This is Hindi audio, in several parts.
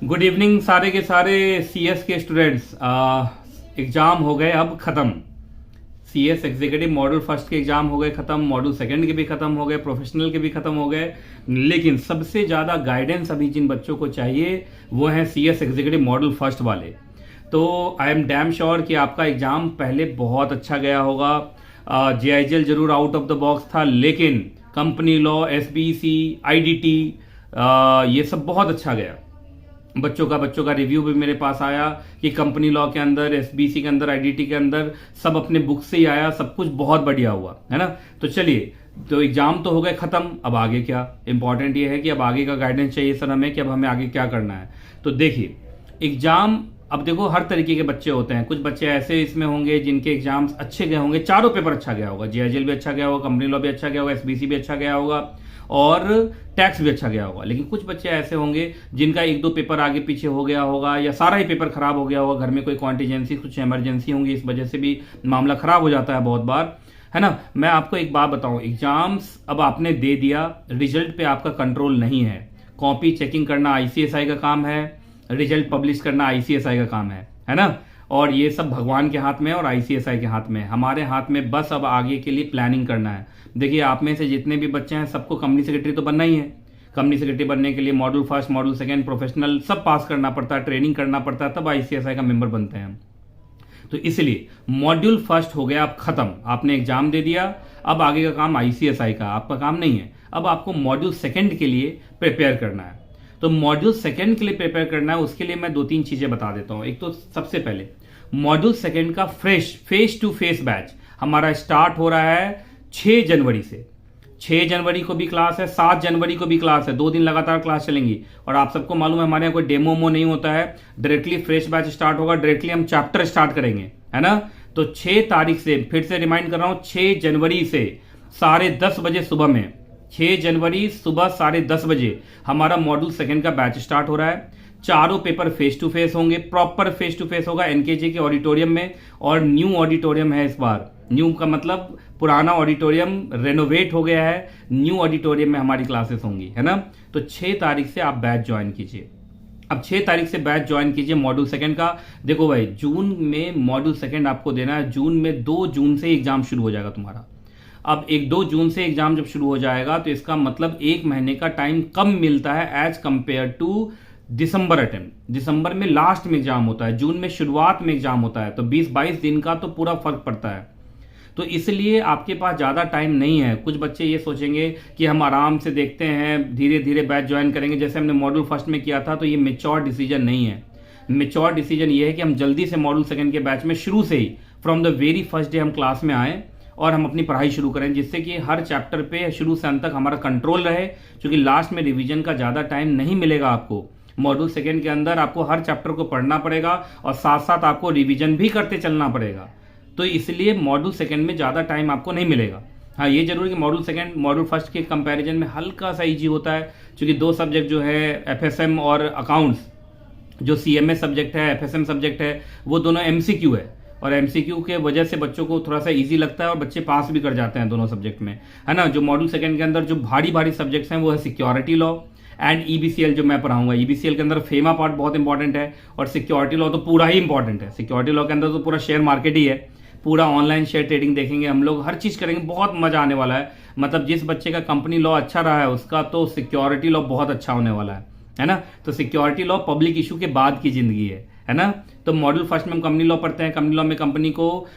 गुड इवनिंग सारे के सारे सीएस के स्टूडेंट्स। एग्जाम हो गए अब खत्म। सीएस एग्जीक्यूटिव मॉड्यूल फर्स्ट के एग्जाम हो गए खत्म, मॉड्यूल सेकंड के भी खत्म हो गए, प्रोफेशनल के भी खत्म हो गए। लेकिन सबसे ज्यादा गाइडेंस अभी जिन बच्चों को चाहिए वो है सीएस एग्जीक्यूटिव मॉड्यूल फर्स्ट वाले। तो आई एम डैम श्योर कि आपका एग्जाम पहले बहुत अच्छा गया होगा। जेआईजेल जरूर आउट ऑफ द बॉक्स था, लेकिन कंपनी लॉ, एसबीसी, आईडीटी, ये सब बहुत अच्छा गया। बच्चों का रिव्यू भी मेरे पास आया कि कंपनी लॉ के अंदर, एसबीसी के अंदर, आईडीटी के अंदर सब अपने बुक से ही आया, सब कुछ बहुत बढ़िया हुआ है ना। तो चलिए, तो एग्जाम तो हो गए खत्म, अब आगे क्या। इंपॉर्टेंट ये है कि अब आगे का गाइडेंस चाहिए सर हमें कि अब हमें आगे क्या करना है। तो देखिए, एग्जाम अब देखो हर तरीके के बच्चे होते हैं। कुछ बच्चे ऐसे इसमें होंगे जिनके एग्जाम्स अच्छे गए होंगे, चारों पेपर अच्छा गया होगा, जेआईजेल भी अच्छा गया होगा, कंपनी लॉ भी अच्छा गया होगा, एसबीसी भी अच्छा गया होगा और टैक्स भी अच्छा गया होगा। लेकिन कुछ बच्चे ऐसे होंगे जिनका एक दो पेपर आगे पीछे हो गया होगा या सारा ही पेपर खराब हो गया होगा, घर में कोई कॉन्टीजेंसी, कुछ इमरजेंसी होंगी, इस वजह से भी मामला खराब हो जाता है बहुत बार, है ना। मैं आपको एक बात बताऊं, एग्जाम्स अब आपने दे दिया, रिजल्ट पे आपका कंट्रोल नहीं है। कॉपी चेकिंग करना आईसीएसआई का काम है, रिजल्ट पब्लिश करना आईसीएसआई का काम है ना। और ये सब भगवान के हाथ में और आईसीएसआई के हाथ में, हमारे हाथ में बस अब आगे के लिए प्लानिंग करना है। देखिए, आप में से जितने भी बच्चे हैं सबको कंपनी सेक्रेटरी तो बनना ही है। कंपनी सेक्रेटरी बनने के लिए module first, module second, professional सब पास करना पड़ता है, ट्रेनिंग करना पड़ता है, तब आईसीएसआई का मेंबर बनते हैं। तो इसलिए मॉड्यूल फर्स्ट हो गया अब खत्म, आपने एग्जाम दे दिया। अब आगे का काम आईसीएसआई का, आपका काम नहीं है। अब आपको मॉड्यूल सेकंड के लिए प्रिपेयर करना है। तो मॉड्यूल सेकंड के लिए प्रिपेयर करना है, उसके लिए मैं दो तीन चीजें बता देता हूं। एक तो सबसे पहले मॉड्यूल सेकंड का fresh face to face batch हमारा स्टार्ट हो रहा है 6 जनवरी से। 6 जनवरी को भी क्लास है, 7 जनवरी को भी क्लास है, 2 दिन लगातार क्लास चलेंगी। और आप सबको मालूम है हमारे यहाँ कोई डेमो नहीं होता है, डायरेक्टली फ्रेश बैच स्टार्ट होगा, डायरेक्टली हम चैप्टर स्टार्ट करेंगे, है ना। तो 6 तारीख से, फिर से रिमाइंड कर रहा हूं, 6 जनवरी से 10:30 बजे सुबह में, 6 जनवरी सुबह 10:30 बजे हमारा मॉड्यूल सेकंड का बैच स्टार्ट हो रहा है। चारों पेपर फेस टू फेस होंगे, प्रॉपर फेस टू फेस होगा एनकेजे के ऑडिटोरियम में। और न्यू ऑडिटोरियम है इस बार, न्यू का मतलब पुराना ऑडिटोरियम रेनोवेट हो गया है, न्यू ऑडिटोरियम में हमारी क्लासेस होंगी, है ना। तो 6 तारीख से आप बैच ज्वाइन कीजिए। अब 6 तारीख से बैच ज्वाइन कीजिए मॉड्यूल सेकंड का। देखो भाई, जून में मॉड्यूल सेकंड आपको देना है, जून में 2 जून से एग्जाम शुरू हो जाएगा तुम्हारा। अब 1-2 जून से एग्जाम जब शुरू हो जाएगा तो इसका मतलब 1 महीने का टाइम कम मिलता है as compared to December attempt. दिसंबर में लास्ट में एग्जाम होता है, जून में शुरुआत में एग्जाम होता है, तो 20-22 दिन का तो पूरा फर्क पड़ता है। तो इसलिए आपके पास ज्यादा टाइम नहीं है। कुछ बच्चे ये सोचेंगे कि हम आराम से देखते हैं, धीरे धीरे बैच ज्वाइन करेंगे जैसे हमने मॉड्यूल फर्स्ट में किया था, तो ये मेच्योर डिसीजन नहीं है। मेच्योर डिसीजन ये है कि हम जल्दी से मॉड्यूल सेकंड के बैच में शुरू से ही from the very first day हम क्लास में आए और हम अपनी पढ़ाई शुरू करें, जिससे कि हर चैप्टर पे शुरू से अंत तक हमारा कंट्रोल रहे, क्योंकि लास्ट में रिवीजन का ज्यादा टाइम नहीं मिलेगा आपको। मॉड्यूल सेकंड के अंदर आपको हर चैप्टर को पढ़ना पड़ेगा और साथ साथ आपको रिवीजन भी करते चलना पड़ेगा। तो इसलिए मॉड्यूल सेकंड में ज्यादा टाइम आपको नहीं मिलेगा। हाँ, ये जरूर कि मॉड्यूल सेकंड मॉड्यूल फर्स्ट के कंपैरिजन में हल्का सा इजी होता है, क्योंकि 2 सब्जेक्ट जो है एफएसएम और अकाउंट्स, जो सीएमए सब्जेक्ट है, एफएसएम सब्जेक्ट है, वो दोनों एमसीक्यू है। और एमसीक्यू के वजह से बच्चों को थोड़ा सा इजी लगता है और बच्चे पास भी कर जाते हैं दोनों सब्जेक्ट में, है ना। जो मॉड्यूल सेकंड के अंदर जो भारी भारी सब्जेक्ट्स हैं वो है सिक्योरिटी लॉ एंड ईबीसीएल जो मैं पढ़ाऊंगा। ईबीसीएल के अंदर फेमा पार्ट बहुत इंपॉर्टेंट है और सिक्योरिटी लॉ तो पूरा ही इंपॉर्टेंट है। सिक्योरिटी लॉ के अंदर तो पूरा शेयर मार्केट ही है, पूरा ऑनलाइन शेयर ट्रेडिंग देखेंगे हम लोग, हर चीज करेंगे, बहुत मजा आने वाला है। मतलब जिस बच्चे का कंपनी लॉ अच्छा रहा है उसका तो सिक्योरिटी लॉ बहुत अच्छा होने वाला है ना। तो सिक्योरिटी लॉ पब्लिक इशू के बाद की जिंदगी है ना। तो मॉड्यूल फर्स्ट में हम कंपनी लॉ पढ़ते हैं, कंपनी लॉ में कंपनी को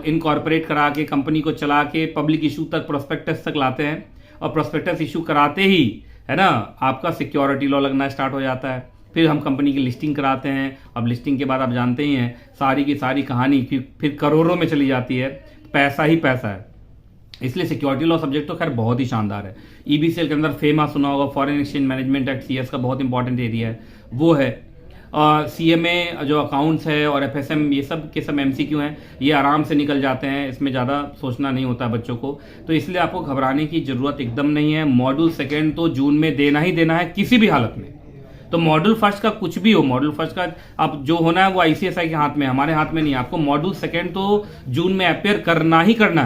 इनकॉर्पोरेट करा के, कंपनी को चला के पब्लिक इशू तक, प्रोस्पेक्टस तक लाते हैं। और प्रोस्पेक्टस इशू कराते ही, है ना, आपका सिक्योरिटी लॉ लगना स्टार्ट हो जाता है। फिर हम कंपनी की लिस्टिंग कराते हैं। अब लिस्टिंग के बाद आप जानते ही हैं सारी की सारी कहानी फिर करोड़ों में चली जाती है, पैसा ही पैसा है। इसलिए सिक्योरिटी लॉ सब्जेक्ट तो खैर बहुत ही शानदार है। ईबीसीएल के अंदर फेमा सुना होगा, foreign exchange management act, CS का बहुत इंपॉर्टेंट एरिया है, वो है। सीएमए जो अकाउंट्स है और एफएसएम, ये सब के सब एमसीक्यू हैं, ये आराम से निकल जाते हैं, इसमें ज़्यादा सोचना नहीं होता बच्चों को। तो इसलिए आपको घबराने की जरूरत एकदम नहीं है। मॉड्यूल सेकेंड तो जून में देना ही देना है किसी भी हालत में। तो मॉड्यूल फर्स्ट का कुछ भी हो, मॉड्यूल फर्स्ट का अब जो होना है वो आईसीएसआई के हाथ में, हमारे हाथ में नहीं। आपको मॉड्यूल सेकेंड तो जून में अपेयर करना ही करना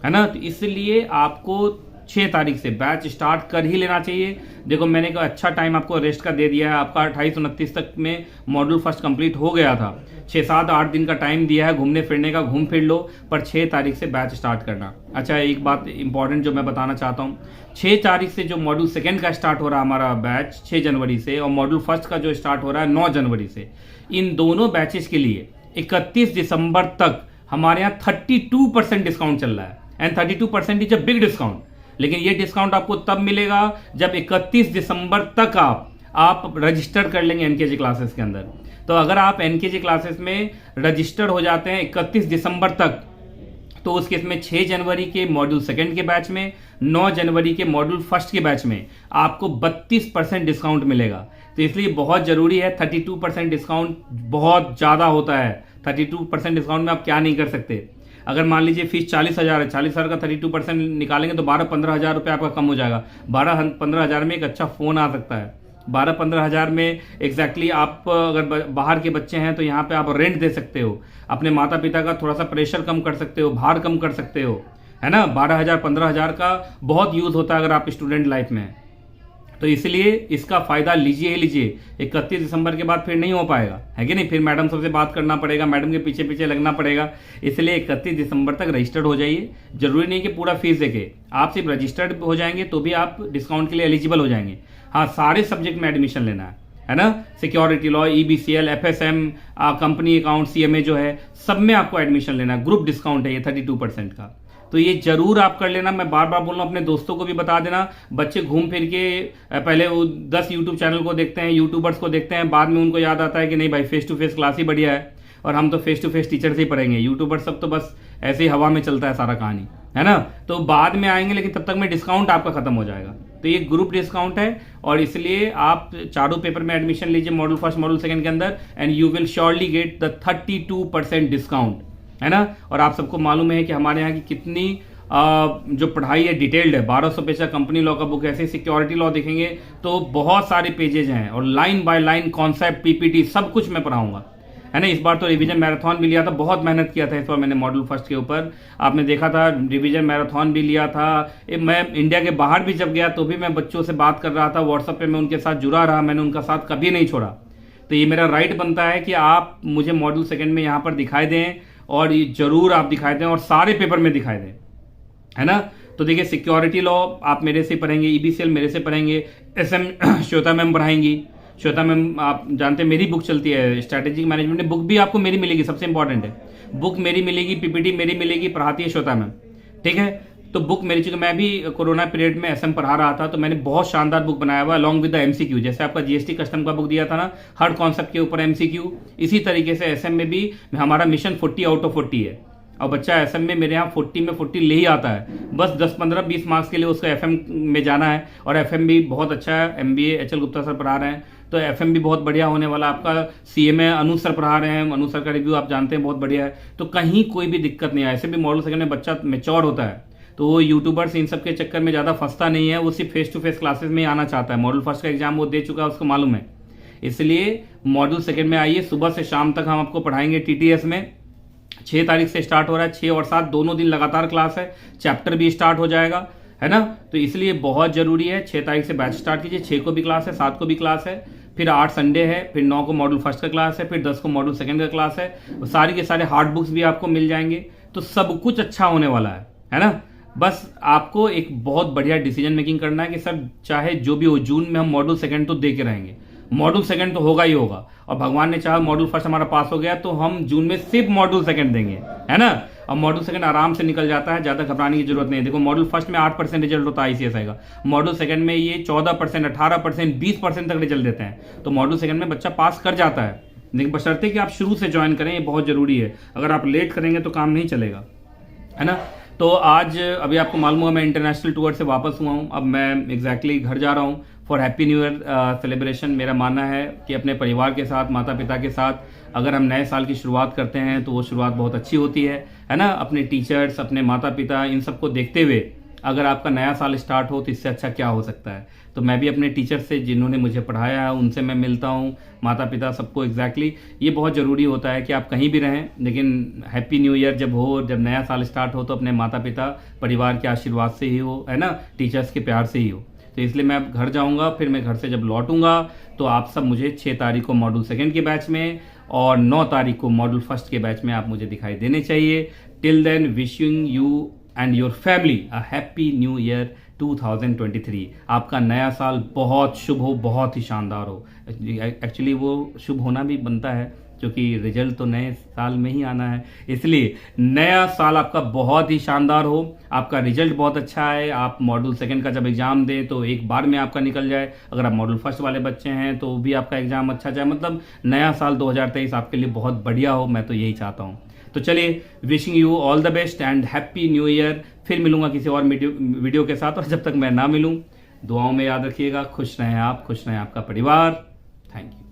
है ना। तो इसलिए आपको 6 तारीख से बैच स्टार्ट कर ही लेना चाहिए। देखो मैंने कहा अच्छा टाइम आपको रेस्ट का दे दिया है, आपका 28-29 तक में मॉड्यूल फर्स्ट कंप्लीट हो गया था। 6-7-8 दिन का टाइम दिया है घूमने फिरने का, घूम फिर लो, पर 6 तारीख से बैच स्टार्ट करना। अच्छा एक बात इंपॉर्टेंट जो मैं बताना चाहता हूँ, 6 तारीख से जो मॉड्यूल सेकेंड का स्टार्ट हो रहा है हमारा बैच 6 जनवरी से, और मॉड्यूल फर्स्ट का जो स्टार्ट हो रहा है 9 जनवरी से, इन दोनों बैचेस के लिए 31 दिसंबर तक हमारे यहाँ 32% डिस्काउंट चल रहा है। And 32% is a big discount. लेकिन ये डिस्काउंट आपको तब मिलेगा जब 31 दिसंबर तक आप रजिस्टर कर लेंगे एनकेजी क्लासेस के अंदर। तो अगर आप एनकेजी क्लासेस में रजिस्टर हो जाते हैं 31 दिसंबर तक, तो उस केस में 6 जनवरी के मॉड्यूल सेकंड के बैच में, 9 जनवरी के मॉड्यूल फर्स्ट के बैच में आपको 32% डिस्काउंट मिलेगा। तो इसलिए बहुत जरूरी है, 32% डिस्काउंट बहुत ज़्यादा होता है। 32% डिस्काउंट में आप क्या नहीं कर सकते। अगर मान लीजिए फीस 40,000 है, 40,000 का 32% निकालेंगे तो 12-15 हज़ार रुपये आपका कम हो जाएगा। 12-15 हज़ार में एक अच्छा फ़ोन आ सकता है। 12-15 हज़ार में एग्जैक्टली आप अगर बाहर के बच्चे हैं तो यहाँ पे आप रेंट दे सकते हो, अपने माता पिता का थोड़ा सा प्रेशर कम कर सकते हो, भार कम कर सकते हो, है ना। 12,000 15,000 का बहुत यूज़ होता है अगर आप स्टूडेंट लाइफ में हैं। तो इसलिए इसका फायदा लीजिए ही लीजिए। 31 दिसंबर के बाद फिर नहीं हो पाएगा, है कि नहीं। फिर मैडम सबसे बात करना पड़ेगा, मैडम के पीछे पीछे लगना पड़ेगा। इसलिए 31 दिसंबर तक रजिस्टर्ड हो जाइए। जरूरी नहीं कि पूरा फीस देके, आप सिर्फ रजिस्टर्ड हो जाएंगे तो भी आप डिस्काउंट के लिए एलिजिबल हो जाएंगे। हाँ, सारे सब्जेक्ट में एडमिशन लेना है ना। Security law, EBCL, FSM, company account, CMA जो है, सब में आपको एडमिशन लेना है। ग्रुप डिस्काउंट है ये 32% का। तो ये जरूर आप कर लेना। मैं बार बार बोल रहा हूँ, अपने दोस्तों को भी बता देना। बच्चे घूम फिर के पहले वो 10 यूट्यूब चैनल को देखते हैं, यूट्यूबर्स को देखते हैं, बाद में उनको याद आता है कि नहीं भाई फेस टू फेस क्लास ही बढ़िया है और हम तो फेस टू फेस टीचर से ही पढ़ेंगे। यूट्यूबर सब तो बस ऐसे ही हवा में चलता है सारा कहानी, है ना। तो बाद में आएंगे, लेकिन तब तक में डिस्काउंट आपका खत्म हो जाएगा। तो ये ग्रुप डिस्काउंट है और इसलिए आप चारों पेपर में एडमिशन लीजिए मॉड्यूल फर्स्ट मॉड्यूल सेकंड के अंदर, and you will surely get the 32% discount, है ना। और आप सबको मालूम है कि हमारे यहाँ की कितनी जो पढ़ाई है डिटेल्ड है। 1200 पेज का कंपनी लॉ का बुक है। ऐसे सिक्योरिटी लॉ देखेंगे तो बहुत सारे पेजेज हैं और line by line concept, PPT सब कुछ मैं पढ़ाऊंगा, है ना। इस बार तो रिवीजन मैराथन भी लिया था, बहुत मेहनत किया था इस बार मैंने मॉड्यूल फर्स्ट के ऊपर। आपने देखा था रिवीजन मैराथन भी लिया था। मैं इंडिया के बाहर भी जब गया तो भी मैं बच्चों से बात कर रहा था, व्हाट्सएप पे मैं उनके साथ जुड़ा रहा, मैंने उनका साथ कभी नहीं छोड़ा। तो ये मेरा राइट बनता है कि आप मुझे मॉड्यूल सेकेंड में यहाँ पर दिखाई दें, और ये जरूर आप दिखाई दें और सारे पेपर में दिखाई दें, है ना। तो देखिए सिक्योरिटी लॉ आप मेरे से पढ़ेंगे, EBCL मेरे से पढ़ेंगे, SM श्वेता मैम पढ़ाएंगी। श्वेता मैम आप जानते हैं मेरी बुक चलती है स्ट्रैटेजिक मैनेजमेंट, बुक भी आपको मेरी मिलेगी, सबसे इंपॉर्टेंट है बुक मेरी मिलेगी, PPT मेरी मिलेगी, पढ़ाती है श्वेता मैम, ठीक है। तो बुक मेरी, चूंकि मैं भी कोरोना पीरियड में SM पढ़ा रहा था तो मैंने बहुत शानदार बुक बनाया हुआ अलॉन्ग विद द MCQ। जैसे आपका GST कस्टम का बुक दिया था ना, हर कॉन्सेप्ट के ऊपर MCQ, इसी तरीके से SM में भी हमारा मिशन 40 आउट ऑफ 40 है। और बच्चा FM में मेरे यहाँ 40 में 40 ले ही आता है, बस 10-15-20 मार्क्स के लिए उसको FM में जाना है। और FM भी बहुत अच्छा है, MBA HL गुप्ता सर पढ़ा रहे हैं, तो FM भी बहुत बढ़िया होने वाला। आपका CMA अनु सर पढ़ा रहे हैं, अनु सर का रिव्यू आप जानते हैं बहुत बढ़िया है। तो कहीं कोई भी दिक्कत नहीं है। ऐसे भी मॉडल सेकंड में बच्चा मेच्योर होता है, तो वो यूट्यूबर्स इन सब के चक्कर में ज़्यादा फंसता नहीं है, वो सिर्फ फेस टू फेस क्लासेस में ही आना चाहता है। मॉडल फर्स्ट का एग्जाम वो दे चुका है, उसको मालूम है। इसलिए मॉड्यूल सेकंड में आइए, सुबह से शाम तक हम आपको पढ़ाएंगे TTS में। 6 तारीख से स्टार्ट हो रहा है, 6 और 7 दोनों दिन लगातार क्लास है, चैप्टर भी स्टार्ट हो जाएगा, है ना। तो इसलिए बहुत जरूरी है 6 तारीख से बैच स्टार्ट कीजिए। 6 को भी क्लास है, 7 को भी क्लास है, फिर 8 संडे है, फिर 9 को मॉड्यूल फर्स्ट का क्लास है, फिर 10 को मॉड्यूल सेकंड का क्लास है। सारे के सारे हार्ड बुक्स भी आपको मिल जाएंगे। तो सब कुछ अच्छा होने वाला है ना। बस आपको एक बहुत बढ़िया डिसीजन मेकिंग करना है कि सर चाहे जो भी हो, जून में हम मॉड्यूल सेकंड तो दे के रहेंगे, मॉड्यूल सेकंड तो होगा ही होगा। और भगवान ने चाहा मॉड्यूल फर्स्ट हमारा पास हो गया तो हम जून में सिर्फ मॉड्यूल सेकंड देंगे, है ना। और मॉड्यूल सेकंड आराम से निकल जाता है, ज्यादा घबराने की जरूरत नहीं है। देखो मॉड्यूल फर्स्ट में 8% रिजल्ट होता है ICSI का, मॉड्यूल सेकंड में ये 14%, 18%, 20% तक रिजल्ट देते हैं। तो मॉड्यूल सेकंड में बच्चा पास कर जाता है, लेकिन बशर्ते कि आप शुरू से ज्वाइन करें, ये बहुत जरूरी है। अगर आप लेट करेंगे तो काम नहीं चलेगा, है ना। तो आज अभी आपको मालूम हुआ मैं इंटरनेशनल टूर से वापस हुआ हूँ। अब मैं एग्जैक्टली घर जा रहा हूँ for happy new year celebration. मेरा मानना है कि अपने परिवार के साथ, माता पिता के साथ अगर हम नए साल की शुरुआत करते हैं तो वो शुरुआत बहुत अच्छी होती है ना। अपने टीचर्स, अपने माता पिता, इन सबको देखते हुए अगर आपका नया साल स्टार्ट हो तो इससे अच्छा क्या हो सकता है। तो मैं भी अपने टीचर से जिन्होंने मुझे पढ़ाया है उनसे मैं मिलता हूँ, माता पिता सबको एग्जैक्टली ये बहुत ज़रूरी होता है कि आप कहीं भी रहें, लेकिन हैप्पी न्यू ईयर जब हो, जब नया साल स्टार्ट हो, तो अपने माता पिता परिवार के आशीर्वाद से ही हो, है ना, टीचर्स के प्यार से ही हो। तो इसलिए मैं अब घर जाऊंगा, फिर मैं घर से जब लौटूंगा तो आप सब मुझे 6 तारीख को मॉड्यूल 2 के बैच में और 9 तारीख को मॉड्यूल 1 के बैच में आप मुझे दिखाई देने चाहिए। Till then wishing you and your family a happy new year 2023। आपका नया साल बहुत शुभ हो, बहुत ही शानदार हो। एक्चुअली वो शुभ होना भी बनता है क्योंकि रिजल्ट तो नए साल में ही आना है, इसलिए नया साल आपका बहुत ही शानदार हो, आपका रिजल्ट बहुत अच्छा है। आप मॉड्यूल 2 का जब एग्जाम दें तो एक बार में आपका निकल जाए। अगर आप मॉड्यूल 1 वाले बच्चे हैं तो भी आपका एग्जाम अच्छा जाए, मतलब नया साल 2023 आपके लिए बहुत बढ़िया हो, मैं तो यही चाहता हूँ। तो चलिए, wishing you all the best and happy new year. फिर मिलूंगा किसी और वीडियो के साथ, और जब तक मैं ना मिलूं दुआओं में याद रखिएगा। खुश रहें आप, खुश रहें आपका परिवार। Thank you.